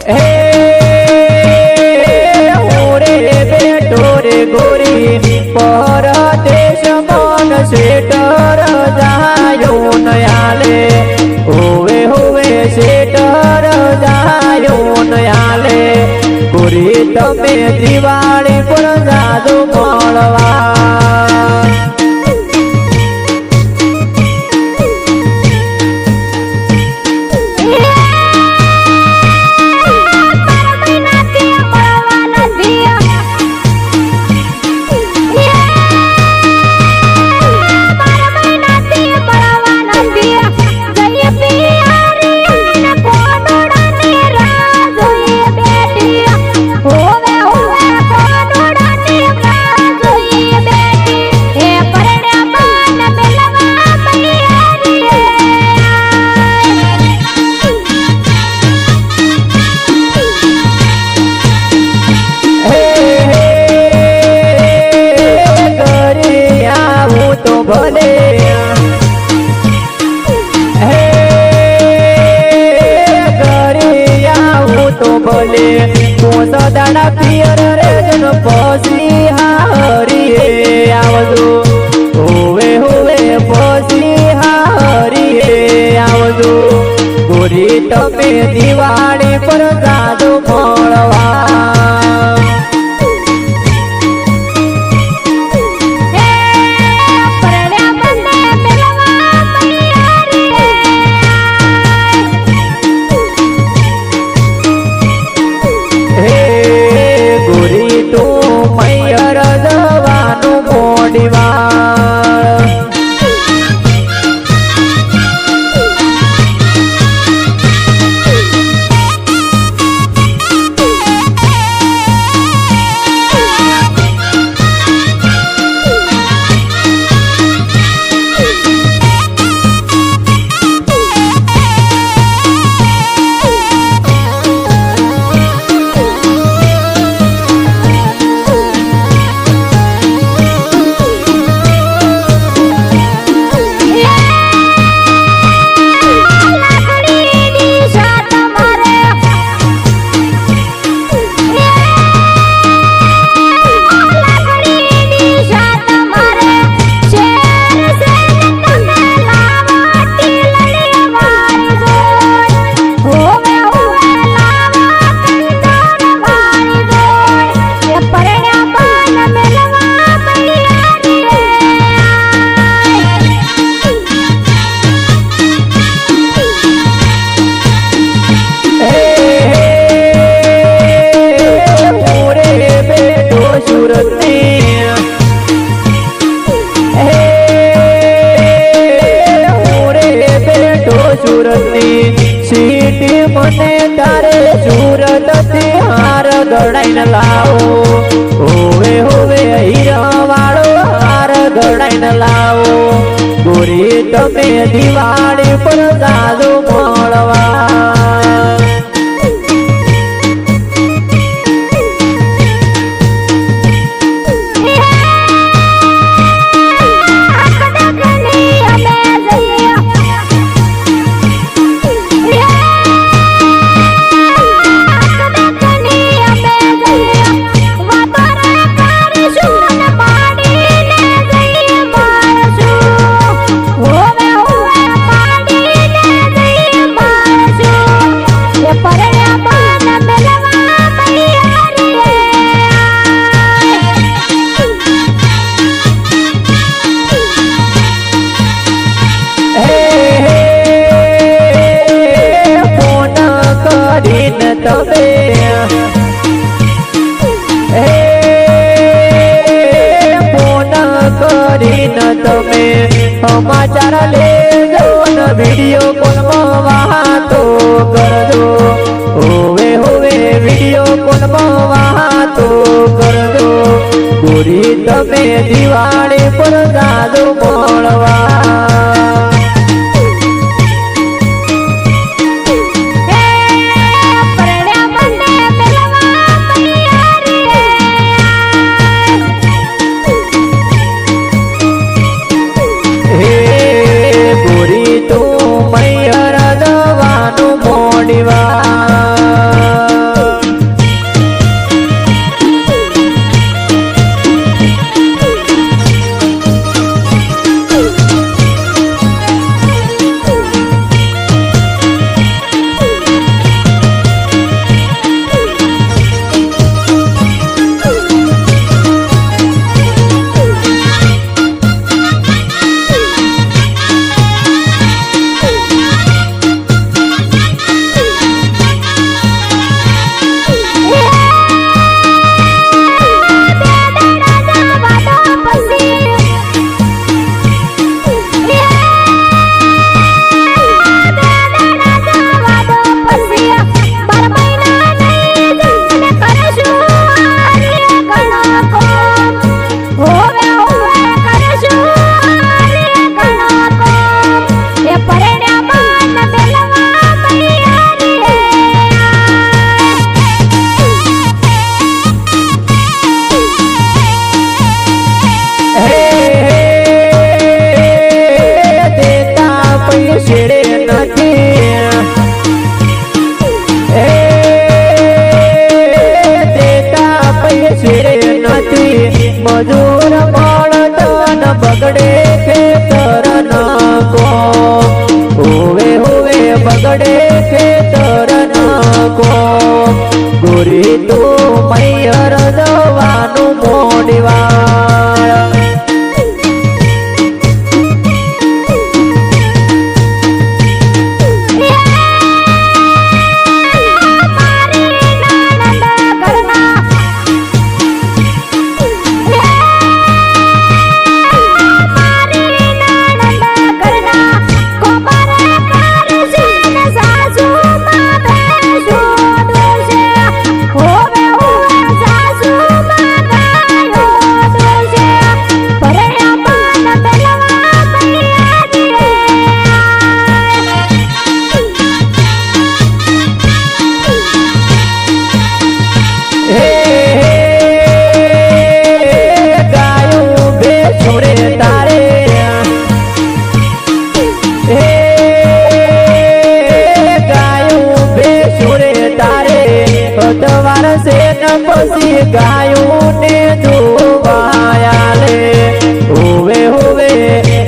हे ओरे बेटो रे गोरी परदेश मन सेटर जायो नयाले होवे होवे सेटर जायो नयाले गोरी तमे दिवाળી पर जादू મળવા भले हे घरे आऊं तो भले तू सदाना पियर रे जन पसी हारी आवजो होवे होवे पसी हारी आवजो गोरी तमे दिवाળી पर जादू મળવા सीटी मने तारे सूरत थी हार गड़ाइन लाओ होवे होवे हीरा वाळो हार गड़ाइन लाओ गोरी तमे दिवाળી पर जादू મળવા तबे फोन करीन तमे समाचार ले जो न वीडियो कॉल में वातो करजो होवे होवे वीडियो कॉल में वातो करजो गोरी तमे दिवाળી पर जादू મળવા મોડીવા ખેતર નાકો હોવે હોવે બગડે ખેતર નાકો ગોરી તું મૈયર જવાનું મોડીવાળ પછી ગાયું ને ધોવાયાલે હોવે હોવે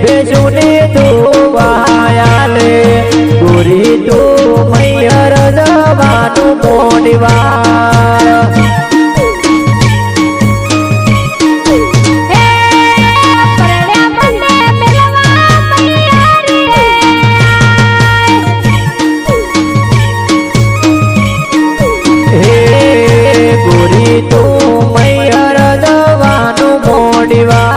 બેસું ને ધોવાયાલે ગોરી તું મૈયર જવાનું મોડીવાળ તું મૈયર જવાનું મોડીવાળ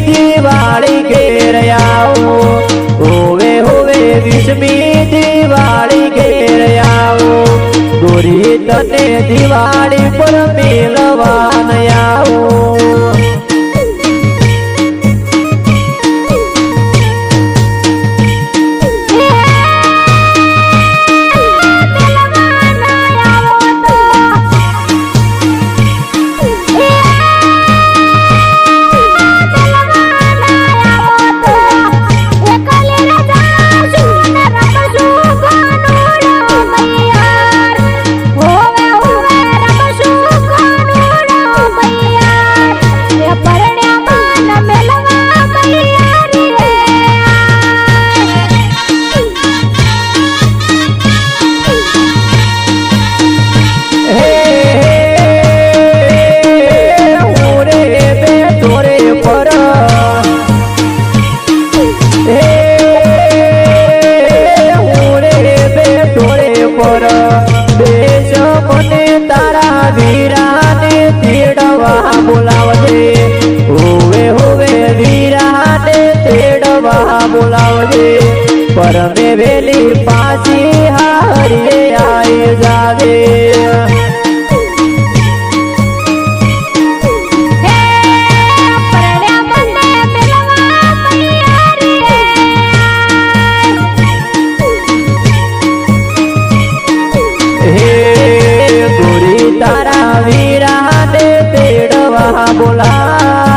દિવાળી ઘેર આવો હોવે હોવે 20મી દિવાળી ઘેર આવો ગોરી તને દિવાળી પર મેળવાન આવો વીરાને તેડવા બોલાવજે હોવે હોવે વીરાને તેડવા બોલાવજે પરમે વેલી પાછી હારીએ આવી જાવે તારા વીરાને તેડવા બોલા